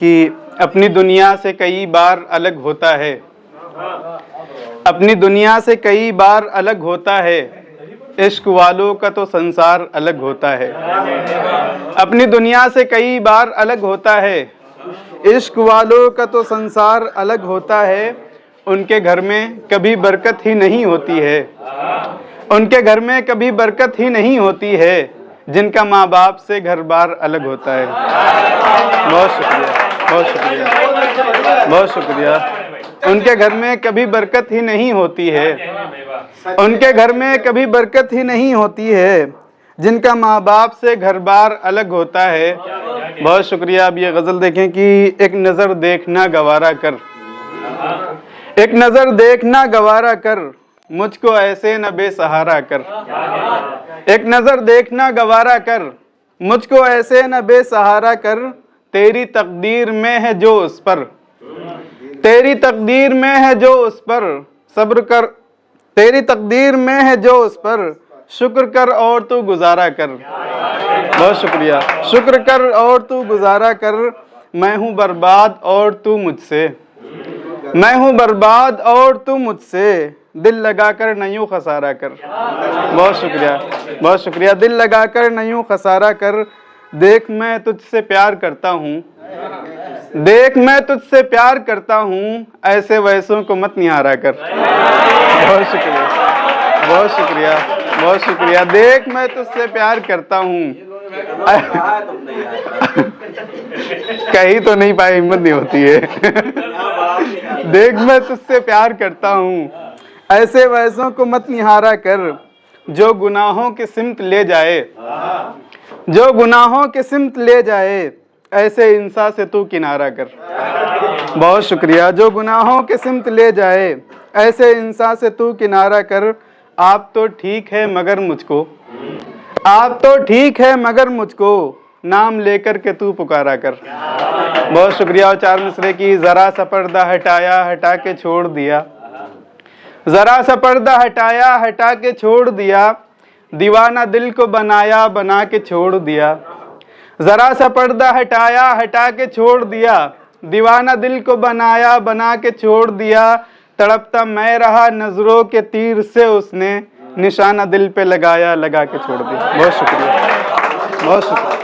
कि अपनी दुनिया से कई बार अलग होता है, अपनी दुनिया से कई बार अलग होता है, इश्क वालों का तो संसार अलग होता है। अपनी दुनिया से कई बार अलग होता है, इश्क वालों का तो संसार अलग होता है। उनके घर में कभी बरकत ही नहीं होती है, उनके घर में कभी बरकत ही नहीं होती है, जिनका माँ बाप से घर बार अलग होता है। बहुत शुक्रिया, बहुत शुक्रिया, बहुत शुक्रिया। उनके घर में कभी बरकत ही नहीं होती है, उनके घर में कभी बरकत ही नहीं होती है, जिनका माँ बाप से घर बार अलग होता है। बहुत शुक्रिया। अब ये गज़ल देखें कि एक नज़र देखना गवारा कर, एक नज़र देखना गवारा कर, मुझको ऐसे न बेसहारा कर। एक नज़र देखना गवारा कर, मुझको ऐसे न बेसहारा कर। तेरी तकदीर में है जो उस पर, तेरी तकदीर में है जो उस पर सब्र कर। तेरी तकदीर में है जो उस पर शुक्र कर और तू गुजारा कर। बहुत शुक्रिया। शुक्र कर और तू गुजारा कर। मैं हूँ बर्बाद और तू मुझसे, मैं हूँ बर्बाद और तू मुझसे, दिल लगाकर न यूं खसारा कर। बहुत शुक्रिया, बहुत शुक्रिया। दिल लगाकर न यूं खसारा कर। देख मैं तुझसे प्यार करता हूँ, देख मैं तुझसे प्यार करता हूँ, ऐसे वैसों को मत निहारा कर। बहुत शुक्रिया, बहुत शुक्रिया, बहुत शुक्रिया। देख मैं तुझसे प्यार करता हूँ, कहीं तो नहीं पाए, हिम्मत नहीं होती है। देख मैं तुझसे प्यार करता हूँ, ऐसे वैसों को मत निहारा कर। जो गुनाहों की सिमत ले जाए, जो गुनाहों की सिमत ले जाए, ऐसे इंसान से तू किनारा कर। बहुत शुक्रिया। जो गुनाहों की सिमत ले जाए, ऐसे इंसान से तू किनारा कर। आप तो ठीक है मगर मुझको, आप तो ठीक है मगर मुझको, नाम लेकर के तू पुकारा कर। बहुत शुक्रिया। और 4 मिसरे की। जरा सा पर्दा हटाया, हटा के छोड़ दिया, जरा सा पर्दा हटाया, हटा के छोड़ दिया, दीवाना दिल को बनाया, बना के छोड़ दिया। जरा सा पर्दा हटाया, हटा के छोड़ दिया, दीवाना दिल को बनाया, बना के छोड़ दिया। तड़पता मैं रहा नजरों के तीर से, उसने निशाना दिल पे लगाया, लगा के छोड़ दिया। बहुत शुक्रिया, बहुत शुक्रिया।